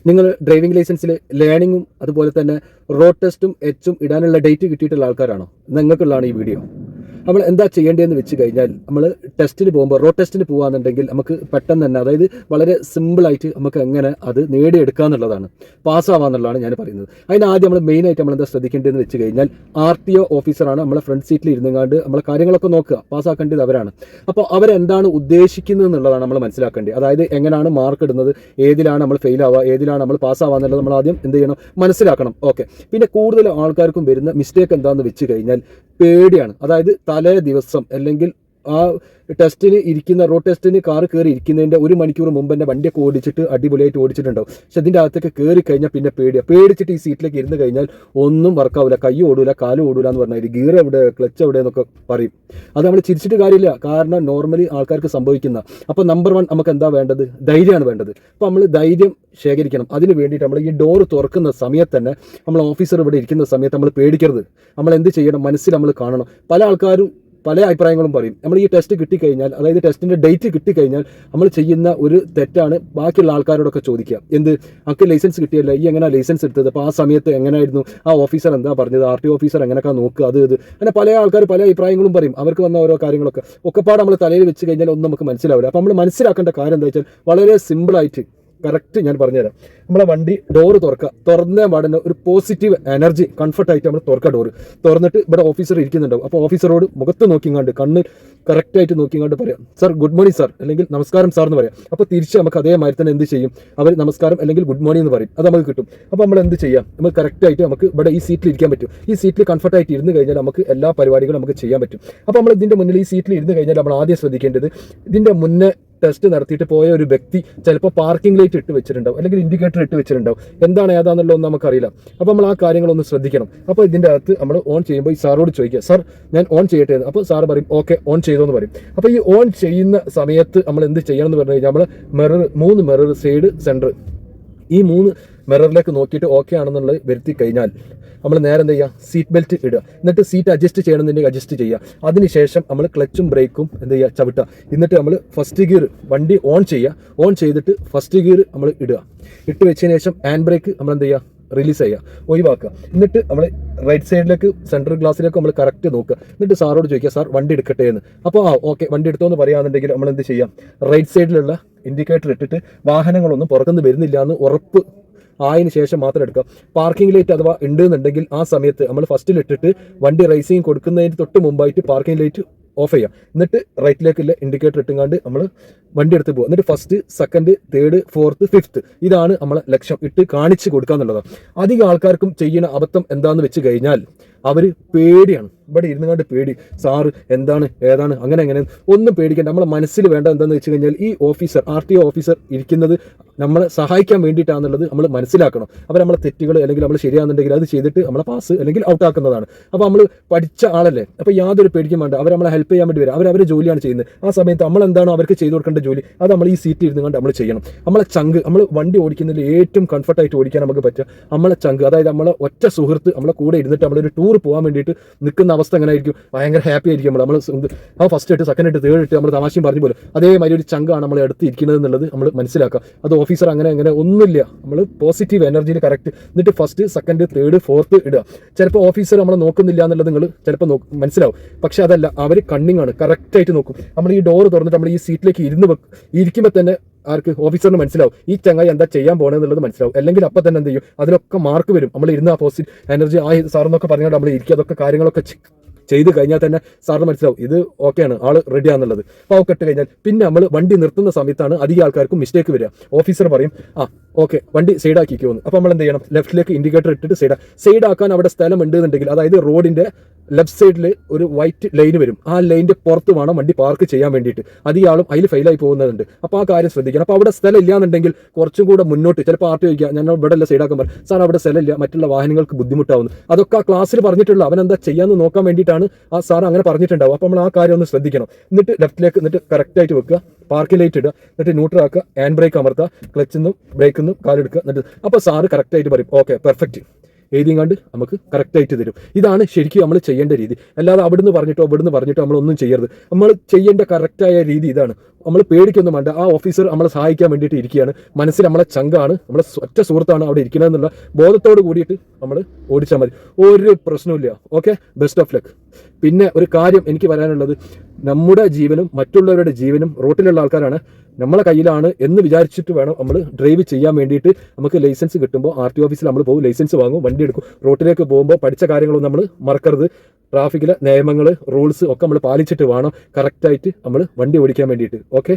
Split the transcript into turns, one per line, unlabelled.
നിങ്ങൾ ഡ്രൈവിംഗ് ലൈസൻസിൽ ലേണിങ്ങും അതുപോലെ തന്നെ റോഡ് ടെസ്റ്റും എച്ചും ഇടാനുള്ള ഡേറ്റ് കിട്ടിയിട്ടുള്ള ആൾക്കാരാണോ? നിങ്ങൾക്കുള്ളതാണ് ഈ വീഡിയോ. നമ്മൾ എന്താ ചെയ്യേണ്ടതെന്ന് വെച്ച് കഴിഞ്ഞാൽ, നമ്മൾ ടെസ്റ്റിന് പോകുമ്പോൾ റോഡ് ടെസ്റ്റിന് പോകുകയാണെന്നുണ്ടെങ്കിൽ നമുക്ക് പെട്ടെന്ന് തന്നെ, അതായത് വളരെ സിമ്പിളായിട്ട് നമുക്ക് എങ്ങനെ അത് നേടിയെടുക്കുക എന്നുള്ളതാണ്, പാസ്സാവാന്നുള്ളതാണ് ഞാൻ പറയുന്നത്. അതിനാദ്യം നമ്മൾ മെയിനായിട്ട് നമ്മൾ എന്താ ശ്രദ്ധിക്കേണ്ടതെന്ന് വെച്ച് കഴിഞ്ഞാൽ, RTO ഓഫീസറാണ് നമ്മളെ ഫ്രണ്ട് സീറ്റിൽ ഇരുന്നുകൊണ്ട് നമ്മളെ കാര്യങ്ങളൊക്കെ നോക്കുക, പാസ്സാക്കേണ്ടത് അവരാണ്. അപ്പോൾ അവരെന്താണ് ഉദ്ദേശിക്കുന്നത് എന്നുള്ളതാണ് നമ്മൾ മനസ്സിലാക്കേണ്ടത്. അതായത് എങ്ങനെയാണ് മാർക്ക് ഇടുന്നത്, ഏതിലാണ് നമ്മൾ ഫെയിൽ ആവുക, ഏതിലാണ് നമ്മൾ പാസ്സാവുക എന്നുള്ളത് നമ്മൾ ആദ്യം എന്ത് ചെയ്യണം, മനസ്സിലാക്കണം. ഓക്കെ. പിന്നെ കൂടുതൽ ആൾക്കാർക്കും വരുന്ന മിസ്റ്റേക്ക് എന്താണെന്ന് വെച്ച് കഴിഞ്ഞാൽ പേടിയാണ്. അതായത് തലേ ദിവസം അല്ലെങ്കിൽ ആ ടെസ്റ്റിന് ഇരിക്കുന്ന റോഡ് ടെസ്റ്റിന് കാർ കയറി ഇരിക്കുന്നതിൻ്റെ 1 മണിക്കൂർ മുമ്പ് തന്നെ വണ്ടിയൊക്കെ ഓടിച്ചിട്ട് അടിപൊളിയായിട്ട് ഓടിച്ചിട്ടുണ്ടാവും. പക്ഷെ അതിൻ്റെ അകത്തേക്ക് കയറി കഴിഞ്ഞാൽ പിന്നെ പേടിച്ചിട്ട് ഈ സീറ്റിലേക്ക് ഇരുന്ന് കഴിഞ്ഞാൽ ഒന്നും വർക്കാവില്ല, കൈ ഓടൂല, കാല് ഓടൂല എന്ന് പറഞ്ഞാൽ ഗിയർ എവിടെ, ക്ലച്ച് എവിടെ എന്നൊക്കെ പറയും. അത് നമ്മൾ ചിരിച്ചിട്ട് കാര്യമില്ല, കാരണം നോർമലി ആൾക്കാർക്ക് സംഭവിക്കുന്ന. അപ്പോൾ നമ്പർ 1 നമുക്ക് എന്താ വേണ്ടത്? ധൈര്യമാണ് വേണ്ടത്. അപ്പോൾ നമ്മൾ ധൈര്യം ശേഖരിക്കണം. അതിന് വേണ്ടിയിട്ട് നമ്മൾ ഈ ഡോർ തുറക്കുന്ന സമയത്ത് തന്നെ, നമ്മൾ ഓഫീസർ ഇവിടെ ഇരിക്കുന്ന സമയത്ത് നമ്മൾ പേടിക്കരുത്. നമ്മൾ എന്ത് ചെയ്യണം, മനസ്സിൽ നമ്മൾ കാണണം. പല ആൾക്കാരും പല അഭിപ്രായങ്ങളും പറയും. നമ്മൾ ഈ ടെസ്റ്റ് കിട്ടിക്കഴിഞ്ഞാൽ, അതായത് ടെസ്റ്റിൻ്റെ ഡേറ്റ് കിട്ടിക്കഴിഞ്ഞാൽ നമ്മൾ ചെയ്യുന്ന ഒരു തെറ്റാണ് ബാക്കിയുള്ള ആൾക്കാരോടൊക്കെ ചോദിക്കുക. എന്ത്, നമുക്ക് ലൈസൻസ് കിട്ടിയല്ല, ഈ എങ്ങനെ ലൈസൻസ് എടുത്തത്, അപ്പോൾ ആ സമയത്ത് എങ്ങനെയായിരുന്നു, ആ ഓഫീസർ എന്താ പറഞ്ഞത്, RTO ഓഫീസർ എങ്ങനെയൊക്കെ നോക്കുക, അത് അങ്ങനെ പല ആൾക്കാർ പല അഭിപ്രായങ്ങളും പറയും. അവർക്ക് വന്ന ഓരോ കാര്യങ്ങളൊക്കെ ഒക്കെപ്പാട് നമ്മൾ തലയിൽ വെച്ച് കഴിഞ്ഞാൽ ഒന്നും നമുക്ക് മനസ്സിലാവില്ല. അപ്പോൾ നമ്മൾ മനസ്സിലാക്കേണ്ട കാര്യം എന്താ വെച്ചാൽ, വളരെ സിമ്പിളായിട്ട് കറക്റ്റ് ഞാൻ പറഞ്ഞുതരാം. നമ്മളെ വണ്ടി ഡോറ് തുറന്ന പാടുന്ന ഒരു പോസിറ്റീവ് എനർജി കംഫർട്ടായിട്ട് നമ്മൾ തുറക്കുക. ഡോറ് തുറന്നിട്ട് ഇവിടെ ഓഫീസർ ഇരിക്കുന്നുണ്ടാവും. അപ്പോൾ ഓഫീസറോട് മുഖത്ത് നോക്കിങ്ങാണ്ട്, കണ്ണ് കറക്റ്റായിട്ട് നോക്കിങ്ങാണ്ട് പറയാം, സാർ ഗുഡ് മോർണിംഗ് സാർ, അല്ലെങ്കിൽ നമസ്കാരം സാർ എന്ന് പറയാം. അപ്പോൾ തിരിച്ച് നമുക്ക് അതേമാതിരി തന്നെ എന്ത് ചെയ്യും, അവർ നമസ്കാരം അല്ലെങ്കിൽ ഗുഡ് മോർണിംഗ് എന്ന് പറയും. അത് നമുക്ക് കിട്ടും. അപ്പോൾ നമ്മൾ എന്ത് ചെയ്യാം, നമ്മൾ കറക്റ്റായിട്ട് നമുക്ക് ഇവിടെ ഈ സീറ്റിൽ ഇരിക്കാൻ പറ്റും. ഈ സീറ്റിൽ കംഫർട്ടായിട്ട് ഇരുന്ന് കഴിഞ്ഞാൽ നമുക്ക് എല്ലാ പരിപാടികളും നമുക്ക് ചെയ്യാൻ പറ്റും. അപ്പോൾ നമ്മൾ ഇതിൻ്റെ മുന്നിൽ ഈ സീറ്റിൽ ഇരുന്ന് കഴിഞ്ഞാൽ നമ്മൾ ആദ്യം ശ്രദ്ധിക്കേണ്ടത്, ഇതിൻ്റെ മുന്നേ ടെസ്റ്റ് നടത്തിയിട്ട് പോയ ഒരു വ്യക്തി ചിലപ്പോൾ പാർക്കിംഗ് ലൈറ്റ് ഇട്ട് വെച്ചിട്ടുണ്ടാവും, അല്ലെങ്കിൽ ഇൻഡിക്കേറ്റർ ഇട്ട് വെച്ചിട്ടുണ്ടാവും. എന്താണ് ഏതാണെന്നുള്ളതൊന്നും നമുക്കറിയില്ല. അപ്പോൾ നമ്മൾ ആ കാര്യങ്ങളൊന്ന് ശ്രദ്ധിക്കണം. അപ്പോൾ ഇതിൻ്റെ അകത്ത് നമ്മൾ ഓൺ ചെയ്യുമ്പോൾ ഈ സാറോട് ചോദിക്കുക, സാർ ഞാൻ ഓൺ ചെയ്യട്ടെ എന്ന്. അപ്പോൾ സാറ് പറയും ഓക്കെ ഓൺ ചെയ്തോ എന്ന് പറയും. അപ്പോൾ ഈ ഓൺ ചെയ്യുന്ന സമയത്ത് നമ്മൾ എന്ത് ചെയ്യണം എന്ന് പറഞ്ഞു കഴിഞ്ഞാൽ, നമ്മൾ മിറർ 3 മിറർ, സൈഡ്, സെൻറ്റർ, ഈ 3 മിററിലേക്ക് നോക്കിയിട്ട് ഓക്കെ ആണെന്നുള്ളത് വരുത്തി കഴിഞ്ഞാൽ നമ്മൾ നേരെ എന്ത് ചെയ്യുക, സീറ്റ് ബെൽറ്റ് ഇടുക. എന്നിട്ട് സീറ്റ് അഡ്ജസ്റ്റ് ചെയ്യണമെന്നുണ്ടെങ്കിൽ അഡ്ജസ്റ്റ് ചെയ്യുക. അതിനുശേഷം നമ്മൾ ക്ലച്ചും ബ്രേക്കും എന്ത് ചെയ്യുക, ചവിട്ടുക. എന്നിട്ട് നമ്മൾ ഫസ്റ്റ് ഗിയർ വണ്ടി ഓൺ ചെയ്യുക. ഓൺ ചെയ്തിട്ട് ഫസ്റ്റ് ഗിയർ നമ്മൾ ഇടുക. ഇട്ട് വെച്ചതിന് ശേഷം ഹാൻഡ് ബ്രേക്ക് നമ്മൾ എന്ത് ചെയ്യുക, റിലീസ് ചെയ്യുക, ഒഴിവാക്കുക. എന്നിട്ട് നമ്മൾ റൈറ്റ് സൈഡിലേക്ക്, സെൻട്രൽ ഗ്ലാസ്സിലേക്ക് നമ്മൾ കറക്റ്റ് നോക്കുക. എന്നിട്ട് സാറോട് ചോദിക്കുക, സാർ വണ്ടി എടുക്കട്ടെ എന്ന്. അപ്പോൾ ഓക്കെ വണ്ടി എടുത്തോ എന്ന് പറയുകയാണെന്നുണ്ടെങ്കിൽ നമ്മൾ എന്ത് ചെയ്യാം, റൈറ്റ് സൈഡിലുള്ള ഇൻഡിക്കേറ്റർ ഇട്ടിട്ട് വാഹനങ്ങളൊന്നും പുറത്തുനിന്ന് വരുന്നില്ല എന്ന് ഉറപ്പ് ആയതിനു ശേഷം മാത്രം എടുക്കുക. പാർക്കിംഗ് ലൈറ്റ് അഥവാ ഉണ്ടെന്നുണ്ടെങ്കിൽ ആ സമയത്ത് നമ്മൾ ഫസ്റ്റിലിട്ടിട്ട് വണ്ടി റേസിങ് കൊടുക്കുന്നതിന് തൊട്ട് മുമ്പായിട്ട് പാർക്കിംഗ് ലൈറ്റ് ഓഫ് ചെയ്യുക. എന്നിട്ട് റൈറ്റിലേക്കുള്ള ഇൻഡിക്കേറ്റർ ഇട്ടുകൊണ്ട് നമ്മൾ വണ്ടി എടുത്ത് പോകുക. എന്നിട്ട് first, second, third, fourth, fifth, ഇതാണ് നമ്മളെ ലക്ഷ്യം ഇട്ട് കാണിച്ച് കൊടുക്കുക എന്നുള്ളതാണ്. അധികം ആൾക്കാർക്കും ചെയ്യുന്ന അബദ്ധം എന്താണെന്ന് വെച്ച് കഴിഞ്ഞാൽ, അവർ പേടിയാണ്. ഇവിടെ ഇരുന്നുകൊണ്ട് പേടി, സാറ് എന്താണ് ഏതാണ് അങ്ങനെ ഒന്നും പേടിക്കേണ്ട. നമ്മളെ മനസ്സിൽ വേണ്ട എന്താണെന്ന് വെച്ച് കഴിഞ്ഞാൽ, ഈ ഓഫീസർ RTO ഓഫീസർ ഇരിക്കുന്നത് നമ്മളെ സഹായിക്കാൻ വേണ്ടിയിട്ടാണെന്നുള്ളത് നമ്മൾ മനസ്സിലാക്കണം. അവർ നമ്മളെ തെറ്റുകൾ അല്ലെങ്കിൽ നമ്മൾ ശരിയാണെന്നുണ്ടെങ്കിൽ അത് ചെയ്തിട്ട് നമ്മളെ പാസ് അല്ലെങ്കിൽ ഔട്ടാക്കുന്നതാണ്. അപ്പോൾ നമ്മൾ പഠിച്ച ആളല്ലേ, അപ്പോൾ യാതൊരു പേടിക്കും വേണ്ട. അവർ നമ്മളെ ഹെൽപ്പ് ചെയ്യാൻ വേണ്ടി വരും. അവരവരുടെ ജോലിയാണ് ചെയ്യുന്നത്. ആ സമയത്ത് നമ്മൾ എന്താണോ അവർക്ക് ചെയ്തു കൊടുക്കേണ്ട ജോലി, അത് നമ്മൾ ഈ സീറ്റിൽ ഇരുന്നുകൊണ്ട് നമ്മൾ ചെയ്യണം. നമ്മളെ ചങ്ക്, നമ്മൾ വണ്ടി ഓടിക്കുന്നതിൽ ഏറ്റവും കംഫർട്ടായിട്ട് ഓടിക്കാൻ നമുക്ക് പറ്റുക നമ്മളെ ചങ്ക്, അതായത് നമ്മളെ ഒറ്റ സുഹൃത്ത് നമ്മളെ കൂടെ ഇരുന്നിട്ട് നമ്മളൊരു ടൂർ പോകാൻ വേണ്ടിയിട്ട് നിൽക്കുന്ന അവസ്ഥ എങ്ങനെ ആയിരിക്കും, ഭയങ്കര ഹാപ്പി ആയിരിക്കും. നമ്മൾ ആ ഫസ്റ്റ് ഇട്ട്, സെക്കൻഡ് ഇട്ട്, തേർഡ് ഇട്ട് നമ്മൾ തമാശയും പറഞ്ഞു പോലും അതേമാതിരി ഒരു ചങ്കാണ് നമ്മൾ അടുത്ത് ഇരിക്കുന്നത് എന്നുള്ളത് നമ്മൾ മനസ്സിലാക്കുക. അത് ഓഫീസർ അങ്ങനെ ഒന്നുമില്ല. നമ്മൾ പോസിറ്റീവ് എനർജിയിൽ കറക്റ്റ്. എന്നിട്ട് ഫസ്റ്റ്, സെക്കൻഡ്, തേർഡ്, ഫോർത്ത് ഇടുക. ചിലപ്പോൾ ഓഫീസർ നമ്മളെ നോക്കുന്നില്ല എന്നുള്ളത് നിങ്ങൾ ചിലപ്പോൾ മനസ്സിലാവും. പക്ഷെ അതല്ല, അവർ കണ്ണിങ് ആണ്, കറക്റ്റായിട്ട് നോക്കും. നമ്മൾ ഈ ഡോർ തുറന്നിട്ട് നമ്മൾ ഈ സീറ്റിലേക്ക് ഇരിക്കുമ്പോൾ തന്നെ ആർക്ക്, ഓഫീസറിന് മനസ്സിലാവും ഈ ചങ്ങായി എന്താ ചെയ്യാൻ പോകണമെന്നുള്ളത് മനസ്സിലാവും. അല്ലെങ്കിൽ അപ്പം തന്നെ എന്ത് ചെയ്യും, അതിലൊക്കെ മാർക്ക് വരും. നമ്മൾ ഇരുന്ന് ആ പോസിറ്റീവ് എനർജി ആ സാറെന്നൊക്കെ പറഞ്ഞുകൊണ്ട് നമ്മൾ ഇരിക്കുക. അതൊക്കെ കാര്യങ്ങളൊക്കെ ചെയ്ത് കഴിഞ്ഞാൽ തന്നെ സാറിന് മനസ്സിലാവും ഇത് ഓക്കെയാണ്, ആൾ റെഡിയാണെന്നുള്ളത്. അപ്പോൾ ഒക്കെ ഇട്ട് കഴിഞ്ഞാൽ പിന്നെ നമ്മൾ വണ്ടി നിർത്തുന്ന സമയത്താണ് അധികം ആൾക്കാർക്കും മിസ്റ്റേക്ക് വരിക. ഓഫീസർ പറയും ഓക്കെ വണ്ടി സൈഡാക്കിക്കോന്ന്. അപ്പോൾ നമ്മൾ എന്ത് ചെയ്യണം, ലെഫ്റ്റിലേക്ക് ഇൻഡിക്കേറ്റർ ഇട്ടിട്ട് സൈഡാക്കാൻ അവിടെ സ്ഥലം ഉണ്ടെന്നുണ്ടെങ്കിൽ, അതായത് റോഡിൻ്റെ ലെഫ്റ്റ് സൈഡിൽ ഒരു വൈറ്റ് ലൈൻ വരും. ആ ലൈനിൻ്റെ പുറത്ത് വേണം വണ്ടി പാർക്ക് ചെയ്യാൻ വേണ്ടിയിട്ട്. അധികം ആളും അതിൽ ഫെയിലായി പോകുന്നുണ്ട്. അപ്പോൾ ആ കാര്യം ശ്രദ്ധിക്കണം. അപ്പോൾ അവിടെ സ്ഥലം ഇല്ലാന്നുണ്ടെങ്കിൽ കുറച്ചും കൂടെ മുന്നോട്ട് ചിലപ്പോൾ RTO ചോദിക്കുക, ഞാൻ ഇവിടെ അല്ല സൈഡാക്കാൻ പറയും, സാർ അവിടെ സ്ഥലമില്ല, മറ്റുള്ള വാഹനങ്ങൾക്ക് ബുദ്ധിമുട്ടാവുന്നു. അതൊക്കെ ആ ക്ലാസ്സിൽ പറഞ്ഞിട്ടുള്ള അവനെന്താ ചെയ്യാമെന്ന് നോക്കാൻ വേണ്ടിയിട്ടാണ് ആ സാർ അങ്ങനെ പറഞ്ഞിട്ടുണ്ടാവും. അപ്പോൾ നമ്മൾ ആ കാര്യം ഒന്ന് ശ്രദ്ധിക്കണം. എന്നിട്ട് ലെഫ്റ്റിലേക്ക് എന്നിട്ട് കറക്റ്റായിട്ട് വെക്കുക, പാർക്കിംഗ് ലൈറ്റ് ഇടുക, എന്നിട്ട് ന്യൂട്രൽ ആക്കുക, ഹാൻഡ് ബ്രേക്ക് അമർത്തുക, ക്ലച്ചിൽ നിന്നും ബ്രേക്കിൽ നിന്നും കാലെടുക്കുക. എന്നിട്ട് അപ്പോൾ സാറ് കറക്റ്റായിട്ട് പറയും ഓക്കെ പെർഫെക്റ്റ്, എഴുതിയും കണ്ട് നമുക്ക് കറക്റ്റായിട്ട് തരും. ഇതാണ് ശരിക്കും നമ്മൾ ചെയ്യേണ്ട രീതി. അല്ലാതെ അവിടുന്ന് പറഞ്ഞിട്ടോ നമ്മളൊന്നും ചെയ്യരുത്. നമ്മൾ ചെയ്യേണ്ട കറക്റ്റായ രീതി ഇതാണ്. നമ്മൾ പേടിക്കൊന്നും വേണ്ട. ആ ഓഫീസർ നമ്മളെ സഹായിക്കാൻ വേണ്ടിയിട്ട് ഇരിക്കുകയാണ്. മനസ്സിൽ നമ്മളെ ചങ്കാണ്, നമ്മളെ ഒറ്റ സുഹൃത്താണ് അവിടെ ഇരിക്കുന്നത് എന്നുള്ള ബോധത്തോട് കൂടിയിട്ട് നമ്മൾ ഓടിച്ചാൽ മതി. ഒരു പ്രശ്നമില്ല. Okay, best of luck. പിന്നെ ഒരു കാര്യം എനിക്ക് പറയാനുള്ളത്, നമ്മുടെ ജീവനും മറ്റുള്ളവരുടെ ജീവനും റോട്ടിലുള്ള ആൾക്കാരാണ് നമ്മളെ കയ്യിലാണ് എന്ന് വിചാരിച്ചിട്ട് വേണം നമ്മൾ ഡ്രൈവ് ചെയ്യാൻ വേണ്ടിയിട്ട്. നമുക്ക് ലൈസൻസ് കിട്ടുമ്പോൾ RTO ഓഫീസിൽ നമ്മൾ പോകും, ലൈസൻസ് വാങ്ങും, വണ്ടി എടുക്കും. റോട്ടിലേക്ക് പോകുമ്പോൾ പഠിച്ച കാര്യങ്ങളൊന്നും നമ്മൾ മറക്കരുത്. ട്രാഫിക്കിലെ നിയമങ്ങൾ, റൂൾസ് ഒക്കെ നമ്മൾ പാലിച്ചിട്ട് വേണം കറക്റ്റായിട്ട് നമ്മൾ വണ്ടി ഓടിക്കാൻ വേണ്ടിയിട്ട്. ഓക്കെ.